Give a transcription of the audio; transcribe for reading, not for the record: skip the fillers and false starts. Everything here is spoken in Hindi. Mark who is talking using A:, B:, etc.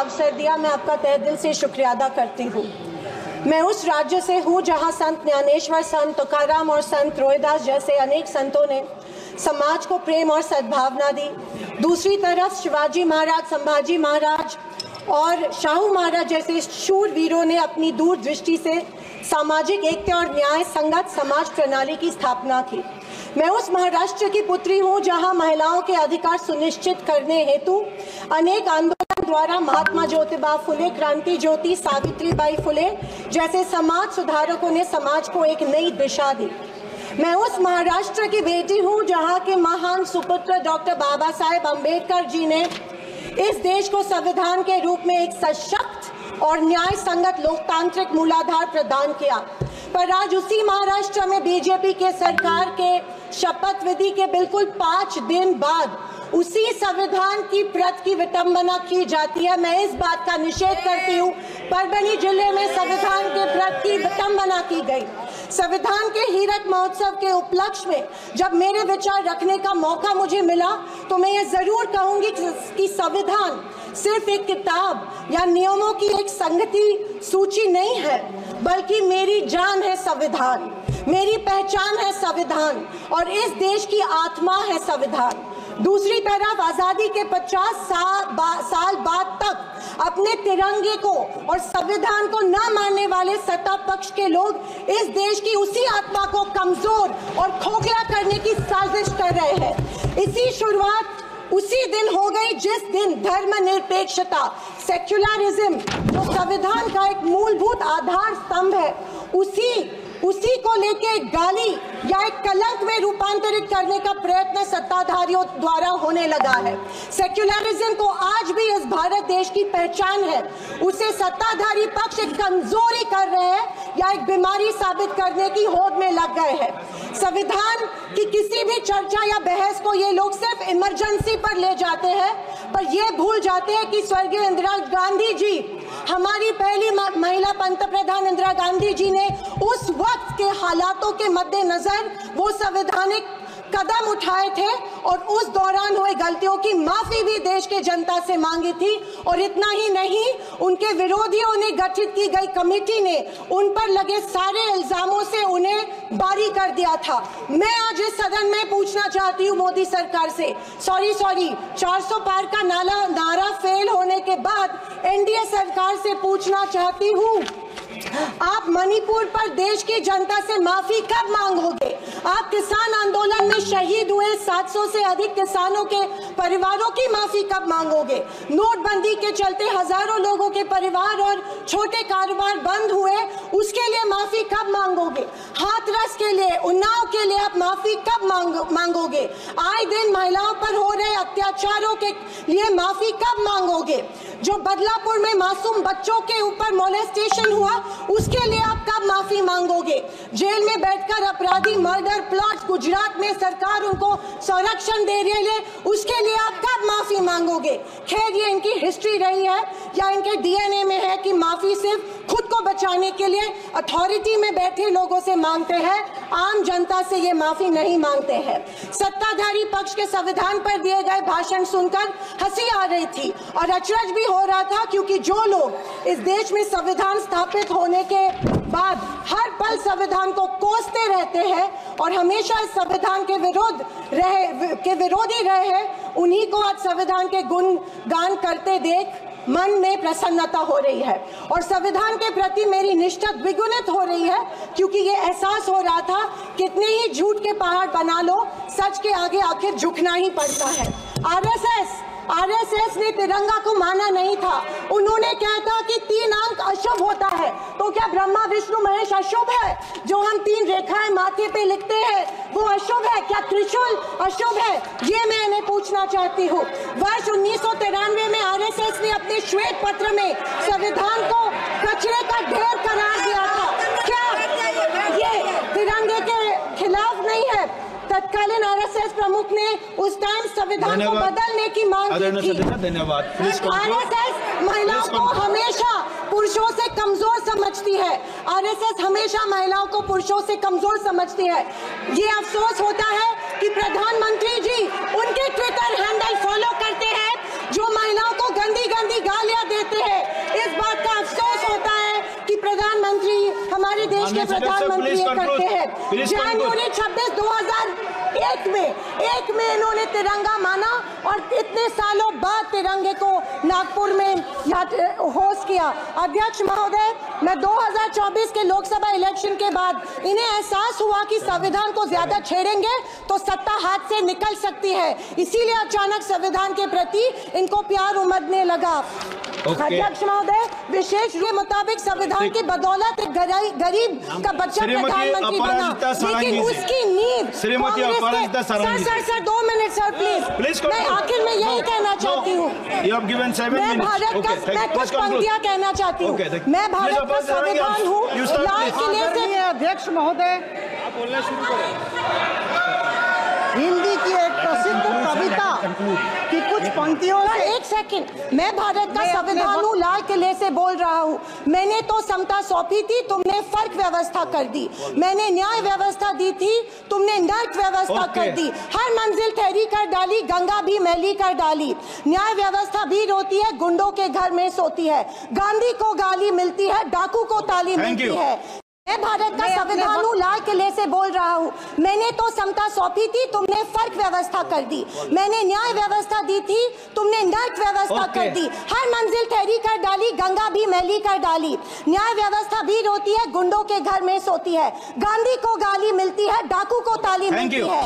A: अवसर दिया, मैं आपका तहे दिल से शुक्रिया अदा करती हूँ। मैं उस राज्य से हूँ जहाँ संत ज्ञानेश्वर, संत तुकाराम और संत रोहिदास जैसे अनेक संतों ने समाज को प्रेम और सद्भावना दी। दूसरी तरफ शिवाजी महाराज, संभाजी महाराज और शाहू महाराज जैसे शूर वीरों ने अपनी दूरदृष्टि से सामाजिक एकता और न्याय संगत समाज प्रणाली की स्थापना की। मैं उस महाराष्ट्र की पुत्री हूँ जहाँ महिलाओं के अधिकार सुनिश्चित करने हेतु अनेक आंदोलन द्वारा महात्मा ज्योतिबा फुले, क्रांति ज्योति सावित्रीबाई फुले जैसे समाज सुधारकों ने समाज को एक नई दिशा दी। मैं उस महाराष्ट्र की बेटी हूँ जहाँ के महान सुपुत्र डॉक्टर बाबा साहेब अम्बेडकर जी ने इस देश को संविधान के रूप में एक सशक्त और न्याय संगत लोकतांत्रिक मूलाधार प्रदान किया। पर आज उसी महाराष्ट्र में बीजेपी के सरकार के शपथ विधि के बिल्कुल 5 दिन बाद उसी संविधान की प्रत की विटंबना की जाती है। मैं इस बात का निषेध करती हूँ। परभणी जिले में संविधान के प्रत की विटंबना की गई। संविधान के हीरक महोत्सव के उपलक्ष्य में जब मेरे विचार रखने का मौका मुझे मिला तो मैं ये जरूर कहूंगी कि संविधान सिर्फ एक किताब या नियमों की एक संगति सूची नहीं है, बल्कि मेरी जान है संविधान, मेरी पहचान है संविधान और इस देश की आत्मा है संविधान। दूसरी तरफ आजादी के 50 साल बाद तक अपने तिरंगे को और संविधान को न मानने वाले सत्ता पक्ष के लोग इस देश की उसी आत्मा को कमजोर और खोखला करने की साजिश कर रहे हैं। इसी शुरुआत उसी दिन हो गई जिस दिन धर्मनिरपेक्षता, सेक्युलरिज्म जो संविधान का एक मूलभूत आधार स्तंभ है, उसी को लेके गाली या एक कलंक में रूपांतरित करने का प्रयत्न सत्ताधारियों द्वारा होने लगा है। सेक्युलरिज्म को आज भी इस भारत देश की पहचान है, उसे सत्ताधारी पक्ष एक कमजोरी कर रहे हैं या एक बीमारी साबित करने की होड़ में लग गए हैं। संविधान की किसी भी चर्चा या बहस को ये लोग सिर्फ इमरजेंसी पर ले जाते हैं, पर ये भूल जाते हैं कि स्वर्गीय इंदिरा गांधी जी, हमारी पहली महिला पंतप्रधान इंदिरा गांधी जी ने उस वक्त के हालातों के मद्देनजर वो संवैधानिक कदम उठाए थे और उस दौरान हुए गलतियों की माफी भी देश के जनता से मांगी थी। और इतना ही नहीं, उनके विरोधियों ने गठित की गई कमेटी ने उन पर लगे सारे इल्जामों से उन्हें बारी कर दिया था। मैं आज इस सदन में पूछना चाहती हूँ मोदी सरकार से, सॉरी 400 पार का नारा फेल होने के बाद एनडीए सरकार से पूछना चाहती हूँ, आप मणिपुर पर देश की जनता से माफी कब मांगोगे? आप किसान आंदोलन में शहीद हुए 700 से अधिक किसानों के परिवारों की माफी कब मांगोगे? नोटबंदी के चलते हजारों लोगों के परिवार और छोटे कारोबार बंद हुए, उसके लिए माफी कब मांगोगे? हाथरस के लिए, उन्नाव के लिए आप माफी कब मांगोगे? आए दिन महिलाओं पर हो रहे अत्याचारों के लिए माफी कब मांगोगे? जो बदलापुर में मासूम बच्चों के ऊपर मोलेस्टेशन हुआ, उसके लिए आप कब माफी मांगोगे? जेल में बैठकर अपराधी मर्डर प्लॉट गुजरात में सरकार उनको संरक्षण दे रही है, उसके लिए आप कब माफी मांगोगे? खैर, ये इनकी हिस्ट्री रही है या इनके डीएनए में है कि माफी सिर्फ खुद को बचाने के लिए अथॉरिटी में बैठे लोगों से मांगते हैं, आम जनता से ये माफी नहीं मांगते हैं। सत्ताधारी पक्ष के संविधान पर दिए गए भाषण सुनकर हंसी आ रही थी और अचरज भी हो रहा था, क्योंकि जो लोग इस देश में संविधान स्थापित होने के बाद हर पल संविधान को कोसते रहते हैं और हमेशा इस संविधान के विरोधी रहे हैं, उन्हीं को आज संविधान के गुणगान करते देख मन में प्रसन्नता हो रही है और संविधान के प्रति मेरी निष्ठा द्विगुणित हो रही है, क्योंकि ये एहसास हो रहा था कितने ही झूठ के पहाड़ बना लो, सच के आगे आखिर झुकना ही पड़ता है। आरएसएस ने तिरंगा को माना नहीं था। उन्होंने कहा था कि 3 अंक अशुभ होता है, तो क्या ब्रह्मा विष्णु महेश अशुभ है? जो हम 3 रेखाएं माथे पे लिखते हैं वो अशुभ है? क्या त्रिशूल अशुभ है? ये मैं इन्हें पूछना चाहती हूँ। वर्ष 1993 में आरएसएस ने अपने श्वेत पत्र में संविधान को कचरे का ढेर करार दिया था। क्या ये तिरंगे के खिलाफ नहीं है? तत्कालीन आरएसएस प्रमुख ने उस टाइम संविधान को बदलने की मांग की थी।
B: धन्यवाद।
A: आरएसएस महिलाओं को हमेशा पुरुषों से कमजोर समझती है। आरएसएस हमेशा महिलाओं को पुरुषों से कमजोर समझती है। ये अफसोस होता है कि प्रधानमंत्री जी उनके ट्विटर हैंडल फॉलो करते हैं जो महिलाओं को गंदी गंदी गालियां देते के प्रधानमंत्री ये करते हैं। जनवरी 26, 2001 में इन्होंने तिरंगा माना और इतने सालों बाद तिरंगे को नागपुर में होस्ट किया। अध्यक्ष महोदय, मैं 2024 के लोकसभा इलेक्शन के बाद इन्हें एहसास हुआ कि संविधान को ज्यादा छेड़ेंगे तो सत्ता हाथ से निकल सकती है, इसीलिए अचानक संविधान के प्रति इनको प्यार उमड़ने लगा। अध्यक्ष महोदय, विशेष के मुताबिक संविधान की बदौलत एक गरीब का बच्चा प्रधानमंत्री बना, लेकिन उसकी नींव सर 2 मिनट सर प्लीज। मैं आखिर में यही कहना चाहती हूँ, मैं भारत का, मैं कुछ पंक्तियाँ कहना चाहती हूँ। मैं भारत का संविधान हूँ, लाल किले से।
B: अध्यक्ष महोदय, बोलना शुरू करें। हिंदी की एक प्रसिद्ध कविता की कुछ पंक्तियों से।
A: एक सेकंड, मैं भारत का संविधान हूँ, लाल किले से बोल रहा हूँ। मैंने तो समता सौंपी थी, तुमने फर्क व्यवस्था कर दी। मैंने न्याय व्यवस्था दी थी, तुमने नर्क व्यवस्था कर दी। हर मंजिल ठहरी कर डाली, गंगा भी मैली कर डाली। न्याय व्यवस्था भी रोती है, गुंडों के घर में सोती है। गांधी को गाली मिलती है, डाकू को ताली मिलती है। मैं भारत का संविधान हूँ, लाल किले से बोल रहा हूँ। मैंने तो समता सौंपी थी, तुमने फर्क व्यवस्था कर दी। मैंने न्याय व्यवस्था दी थी, तुमने नर्क व्यवस्था कर दी। हर मंजिल ठहरी कर डाली, गंगा भी मैली कर डाली। न्याय व्यवस्था भी रोती है, गुंडों के घर में सोती है। गांधी को गाली मिलती है, डाकू को ताली मिलती है।